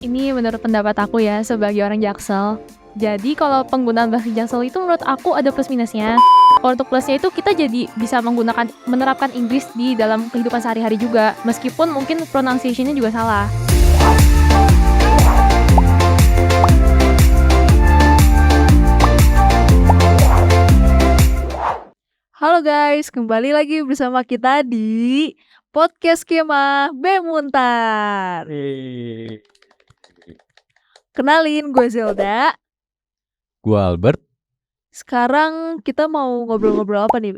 Ini menurut pendapat aku ya, sebagai orang Jaksel. Jadi kalau penggunaan bahasa Jaksel itu menurut aku ada plus minusnya. Kalau untuk plusnya itu kita jadi bisa menerapkan Inggris di dalam kehidupan sehari-hari juga, meskipun mungkin pronunciation-nya juga salah. Halo guys, kembali lagi bersama kita di podcast Kemah Bemuntar. Kenalin, gue Zelda. Gua Albert. Sekarang kita mau ngobrol-ngobrol apa nih?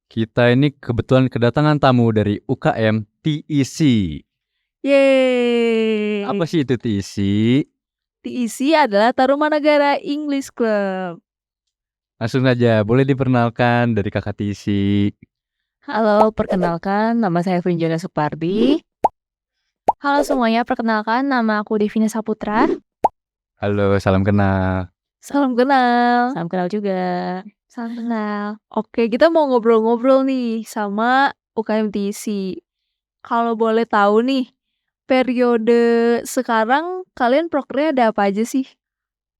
Kita ini kebetulan kedatangan tamu dari UKM TEC. Yeay. Apa sih itu TEC? TEC adalah Tarumanagara English Club. Langsung saja, boleh diperkenalkan dari kakak TEC. Halo, perkenalkan nama saya Vinjana Supardi. Halo semuanya, perkenalkan nama aku Devina Saputra. Halo, salam kenal. Salam kenal. Salam kenal juga. Salam kenal. Oke, kita mau ngobrol-ngobrol nih sama UKM TEC. Kalau boleh tahu nih, periode sekarang kalian prokernya ada apa aja sih?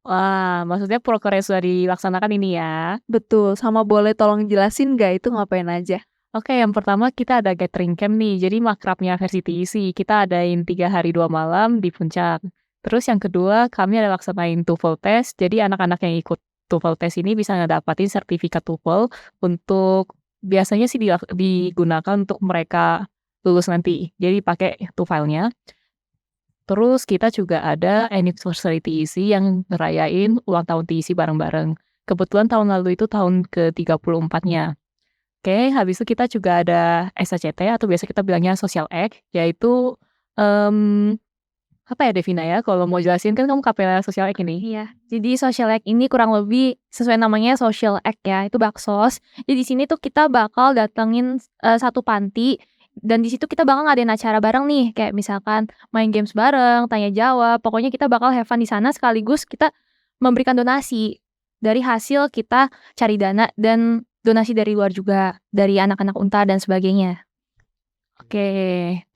Wah, maksudnya proker yang sudah dilaksanakan ini ya. Betul, sama boleh tolong jelasin gak itu ngapain aja? Oke, yang pertama kita ada gathering camp nih. Jadi makrabnya versi TEC. Kita adain 3 hari 2 malam di Puncak. Terus yang kedua, kami ada laksanain TOEFL test. Jadi anak-anak yang ikut TOEFL test ini bisa ngedapatin sertifikat TOEFL untuk biasanya sih digunakan untuk mereka lulus nanti. Jadi pakai TOEFL-nya. Terus kita juga ada anniversary TEC yang ngerayain ulang tahun TEC bareng-bareng. Kebetulan tahun lalu itu tahun ke-34-nya. Oke, habis itu kita juga ada SACT atau biasa kita bilangnya social act, yaitu apa ya Devina ya? Kalau mau jelasin kan kamu kapela social act ini. Iya, jadi social act ini kurang lebih sesuai namanya social act ya, itu baksos. Jadi di sini tuh kita bakal datengin satu panti dan di situ kita bakal ngadain acara bareng nih, kayak misalkan main games bareng, tanya jawab. Pokoknya kita bakal have fun di sana sekaligus kita memberikan donasi. Dari hasil kita cari dana dan donasi dari luar juga, dari anak-anak Untar dan sebagainya. Oke,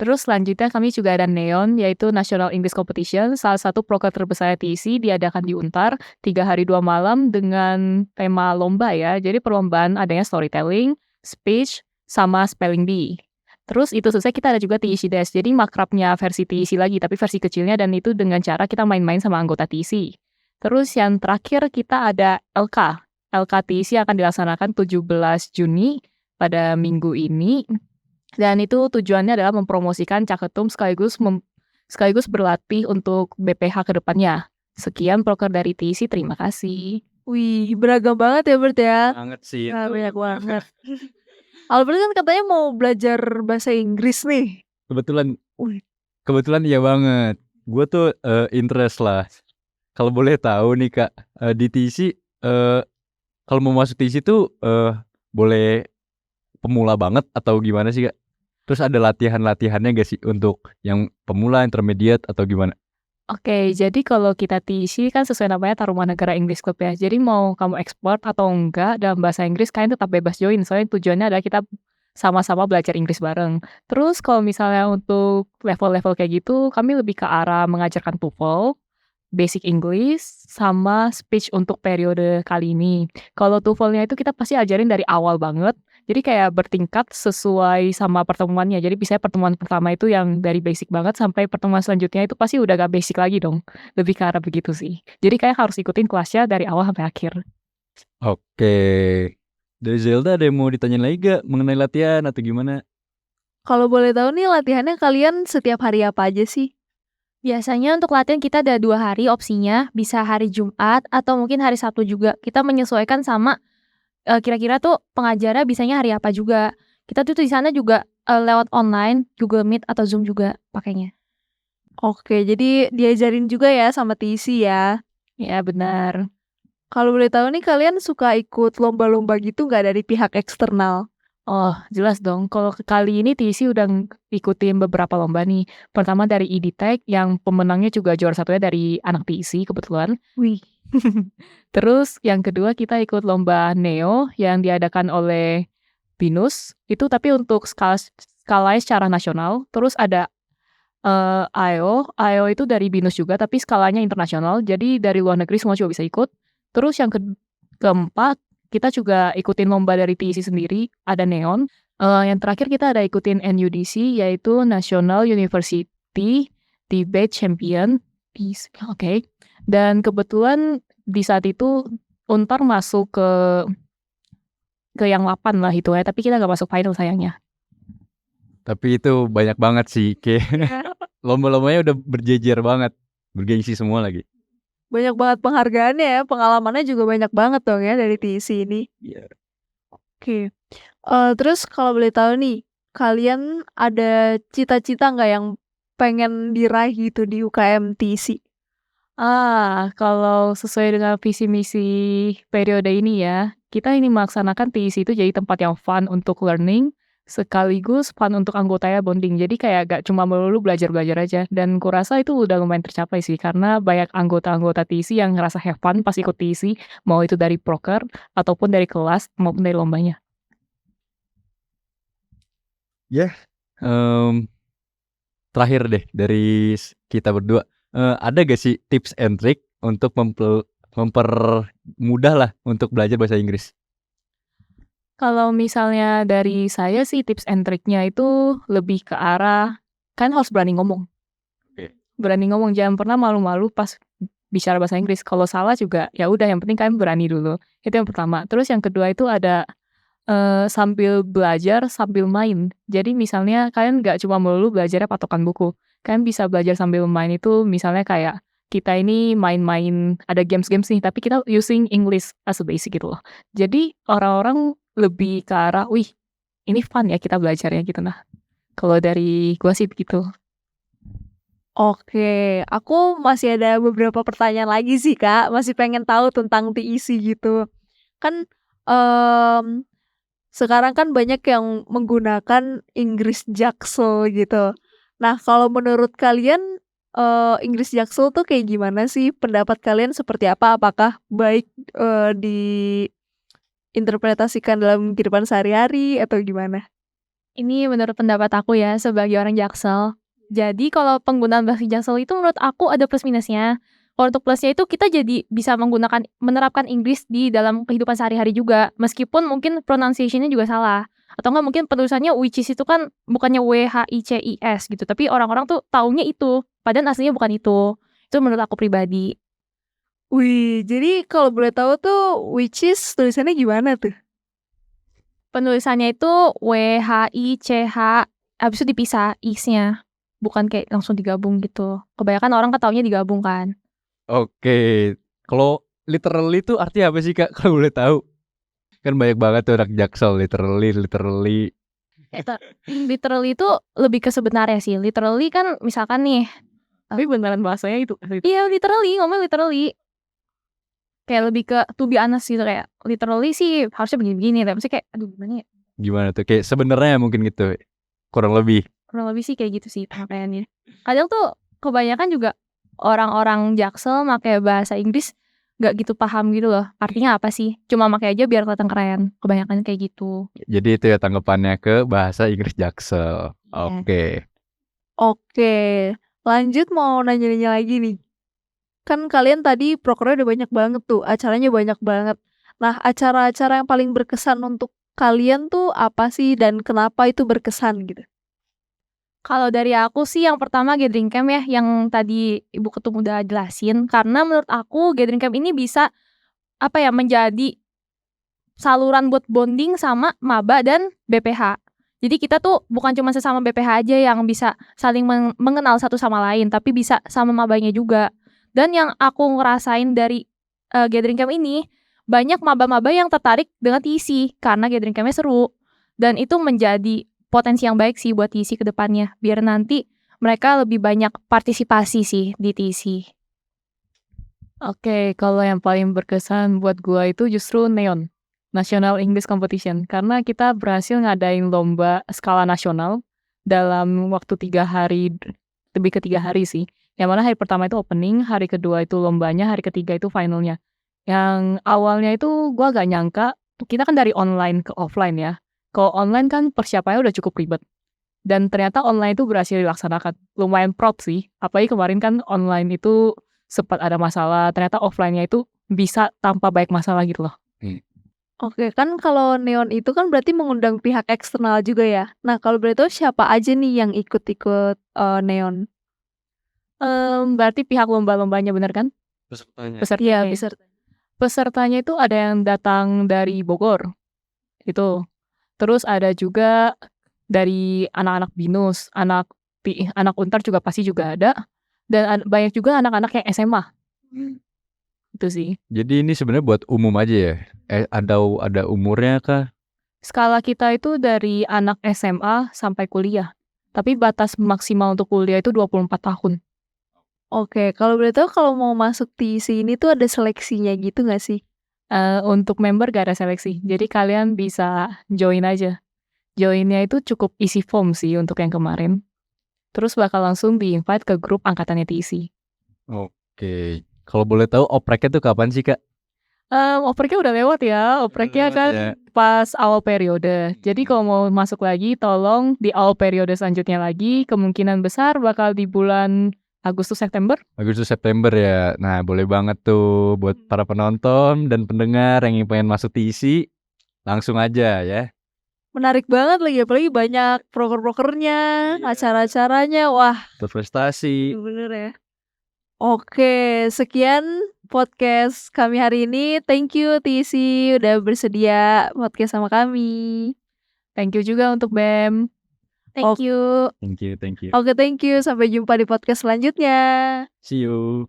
terus selanjutnya kami juga ada NEON, yaitu National English Competition, salah satu proker terbesar TEC diadakan di Untar, 3 hari 2 malam dengan tema lomba ya. Jadi perlombaan adanya storytelling, speech, sama spelling bee. Terus itu selesai kita ada juga TEC Dash, jadi makrabnya versi TEC lagi, tapi versi kecilnya dan itu dengan cara kita main-main sama anggota TEC. Terus yang terakhir kita ada LK. LK TEC akan dilaksanakan 17 Juni pada minggu ini. Dan itu tujuannya adalah mempromosikan Caketum sekaligus berlatih untuk BPH ke depannya. Sekian proker dari TEC, terima kasih. Wih, beragam banget ya Bert ya. Banget sih. Nah, banyak banget. Albert kan katanya mau belajar bahasa Inggris nih. Kebetulan iya banget. Gue tuh interest lah. Kalau boleh tahu nih Kak, di TEC kalau mau masuk TEC tuh boleh pemula banget atau gimana sih Kak? Terus ada latihan-latihannya gak sih untuk yang pemula, intermediate atau gimana? Oke, jadi kalau kita TEC kan sesuai namanya Tarumanagara English Club ya. Jadi mau kamu ekspor atau enggak dalam bahasa Inggris, kalian tetap bebas join. Soalnya tujuannya adalah kita sama-sama belajar Inggris bareng. Terus kalau misalnya untuk level-level kayak gitu, kami lebih ke arah mengajarkan TOEFL, basic English, sama speech untuk periode kali ini. Kalau TOEFL-nya itu kita pasti ajarin dari awal banget. Jadi kayak bertingkat sesuai sama pertemuannya. Jadi misalnya pertemuan pertama itu yang dari basic banget sampai pertemuan selanjutnya itu pasti udah gak basic lagi dong. Lebih ke arah begitu sih. Jadi kayak harus ikutin kelasnya dari awal sampai akhir. Oke. Dari Zelda ada yang mau ditanyain lagi gak mengenai latihan atau gimana? Kalau boleh tahu nih latihannya kalian setiap hari apa aja sih? Biasanya untuk latihan kita ada 2 hari opsinya, bisa hari Jumat atau mungkin hari Sabtu juga. Kita menyesuaikan sama kira-kira tuh pengajarnya bisanya hari apa juga. Kita tuh di sana juga lewat online, Google Meet atau Zoom juga pakainya. Oke, jadi diajarin juga ya sama TEC ya. Ya benar. Kalau boleh tahu nih kalian suka ikut lomba-lomba gitu nggak dari pihak eksternal? Oh, jelas dong. Kalau kali ini TEC udah ikutin beberapa lomba nih. Pertama dari EdTech yang pemenangnya juga juara satunya dari anak TEC kebetulan. Wih. Terus yang kedua kita ikut lomba NEO yang diadakan oleh BINUS. Itu tapi untuk skala secara nasional. Terus ada IO itu dari BINUS juga, tapi skalanya internasional, jadi dari luar negeri semua juga bisa ikut. Terus yang keempat, kita juga ikutin lomba dari TIC sendiri, ada NEON. Yang terakhir kita ada ikutin NUDC, yaitu National University Debate Champion. Oke. Dan kebetulan di saat itu Untar masuk ke yang 8 lah itu ya, tapi kita nggak masuk final sayangnya. Tapi itu banyak banget sih, kayak lomba-lombanya udah berjejer banget, bergengsi semua lagi. Banyak banget penghargaannya ya, pengalamannya juga banyak banget dong ya dari TIC ini. Iya. Oke. Terus kalau boleh tahu nih, kalian ada cita-cita nggak yang pengen diraih gitu di UKM TIC? Kalau sesuai dengan visi misi periode ini ya, kita ini melaksanakan TIC itu jadi tempat yang fun untuk learning, sekaligus fun untuk anggotanya bonding. Jadi kayak gak cuma melulu belajar-belajar aja. Dan kurasa itu udah lumayan tercapai sih, karena banyak anggota-anggota TIC yang ngerasa have fun pas ikut TIC, mau itu dari proker, ataupun dari kelas, maupun dari lombanya. Terakhir deh dari kita berdua, ada gak sih tips and trick untuk mempermudah lah untuk belajar bahasa Inggris? Kalau misalnya dari saya sih tips and trick-nya itu lebih ke arah, kan harus berani ngomong. Oke. Berani ngomong, jangan pernah malu-malu pas bicara bahasa Inggris. Kalau salah juga ya udah, yang penting kalian berani dulu. Itu yang pertama. Terus yang kedua itu ada sambil belajar sambil main. Jadi misalnya kalian nggak cuma melulu belajarnya patokan buku. Kalian bisa belajar sambil main itu misalnya kayak kita ini main-main, ada games-games nih, tapi kita using English as a basic gitu loh. Jadi orang-orang lebih ke arah, wih ini fun ya kita belajarnya gitu. Nah, kalau dari gua sih begitu. Oke, aku masih ada beberapa pertanyaan lagi sih Kak, masih pengen tahu tentang TIC gitu. Kan sekarang kan banyak yang menggunakan Inggris Jaksel gitu. Nah, kalau menurut kalian Inggris Jaksel tuh kayak gimana sih? Pendapat kalian seperti apa? Apakah baik diinterpretasikan dalam kehidupan sehari-hari atau gimana? Ini menurut pendapat aku ya sebagai orang Jaksel. Jadi kalau penggunaan bahasa Jaksel itu menurut aku ada plus minusnya. Kalau untuk plusnya itu kita jadi bisa menerapkan Inggris di dalam kehidupan sehari-hari juga. Meskipun mungkin pronunciation-nya juga salah. Atau enggak mungkin penulisannya which is itu kan bukannya WHICIS gitu. Tapi orang-orang tuh taunya itu. Padahal aslinya bukan itu. Itu menurut aku pribadi. Wih, jadi kalau boleh tahu tuh which is tulisannya gimana tuh? Penulisannya itu WHICH. Habis itu dipisah is-nya. Bukan kayak langsung digabung gitu. Kebanyakan orang kan taunya digabung kan. Oke, kalau literally itu artinya apa sih Kak, kalau boleh tahu? Kan banyak banget tuh anak Jaksel, literally. Literally itu lebih ke sebenarnya sih. Literally kan misalkan nih. Tapi beneran bahasanya itu. Iya literally, ngomong literally. Kayak lebih ke to be honest gitu, kayak literally sih harusnya begini-begini. Tapi kayak aduh gimana ya. Gimana tuh, kayak sebenarnya mungkin gitu, kurang lebih. Kurang lebih sih kayak gitu sih pakaiannya. Kadang tuh kebanyakan juga orang-orang Jaksel pakai bahasa Inggris gak gitu paham gitu loh. Artinya apa sih? Cuma pakai aja biar kelihatan keren. Kebanyakan kayak gitu. Jadi itu ya tanggapannya ke bahasa Inggris Jaksel. Oke. Oke, lanjut mau nanya-nanya lagi nih. Kan kalian tadi prokernya udah banyak banget tuh, acaranya banyak banget. Nah, acara-acara yang paling berkesan untuk kalian tuh apa sih dan kenapa itu berkesan gitu? Kalau dari aku sih yang pertama gathering camp ya, yang tadi Ibu Ketum udah jelasin. Karena menurut aku gathering camp ini bisa menjadi saluran buat bonding sama maba dan BPH. Jadi kita tuh bukan cuma sesama BPH aja yang bisa saling mengenal satu sama lain, tapi bisa sama mabanya juga. Dan yang aku ngerasain dari gathering camp ini, banyak maba-maba yang tertarik dengan TIC karena gathering campnya seru. Dan itu menjadi potensi yang baik sih buat TIC ke depannya, biar nanti mereka lebih banyak partisipasi sih di TIC. Oke, kalau yang paling berkesan buat gua itu justru NEON, National English Competition, karena kita berhasil ngadain lomba skala nasional dalam waktu 3 hari, lebih ke 3 hari sih. Yang mana hari pertama itu opening, hari kedua itu lombanya, hari ketiga itu finalnya. Yang awalnya itu gua gak nyangka, kita kan dari online ke offline ya. Kalau online kan persiapannya udah cukup ribet. Dan ternyata online itu berhasil dilaksanakan. Lumayan proud sih. Apalagi kemarin kan online itu sempat ada masalah. Ternyata offline-nya itu bisa tanpa banyak masalah gitu loh. Oke, kan kalau Neon itu kan berarti mengundang pihak eksternal juga ya. Nah, kalau boleh tahu siapa aja nih yang ikut-ikut Neon? Berarti pihak lomba-lombanya bener kan? Pesertanya. Pesertanya. Iya, bisa. Pesertanya itu ada yang datang dari Bogor. Itu. Terus ada juga dari anak-anak BINUS, anak Untar juga pasti juga ada. Dan banyak juga anak-anak yang SMA. Itu sih. Jadi ini sebenarnya buat umum aja ya? Ada umurnya kah? Skala kita itu dari anak SMA sampai kuliah. Tapi batas maksimal untuk kuliah itu 24 tahun. Oke, kalau boleh tahu kalau mau masuk TIC ini tuh ada seleksinya gitu nggak sih? Untuk member gak ada seleksi. Jadi kalian bisa join aja. Joinnya itu cukup isi form sih untuk yang kemarin. Terus bakal langsung di-invite ke grup angkatannya TIC. Oke. Kalau boleh tahu opreknya tuh kapan sih, Kak? Opreknya udah lewat ya. Opreknya Lewat kan ya. pas awal periode. Jadi kalau mau masuk lagi, tolong di awal periode selanjutnya lagi. Kemungkinan besar bakal di bulan Agustus September. Agustus September ya. Nah, boleh banget tuh buat para penonton dan pendengar yang pengen masuk TIC, langsung aja ya. Menarik banget lagi, apalagi banyak proker-prokernya, acara-acaranya. Wah, Berprestasi. bener ya. Oke, sekian podcast kami hari ini. Thank you TIC udah bersedia podcast sama kami. Thank you juga untuk BEM. Thank you. Thank you. Oke, thank you. Sampai jumpa di podcast selanjutnya. See you.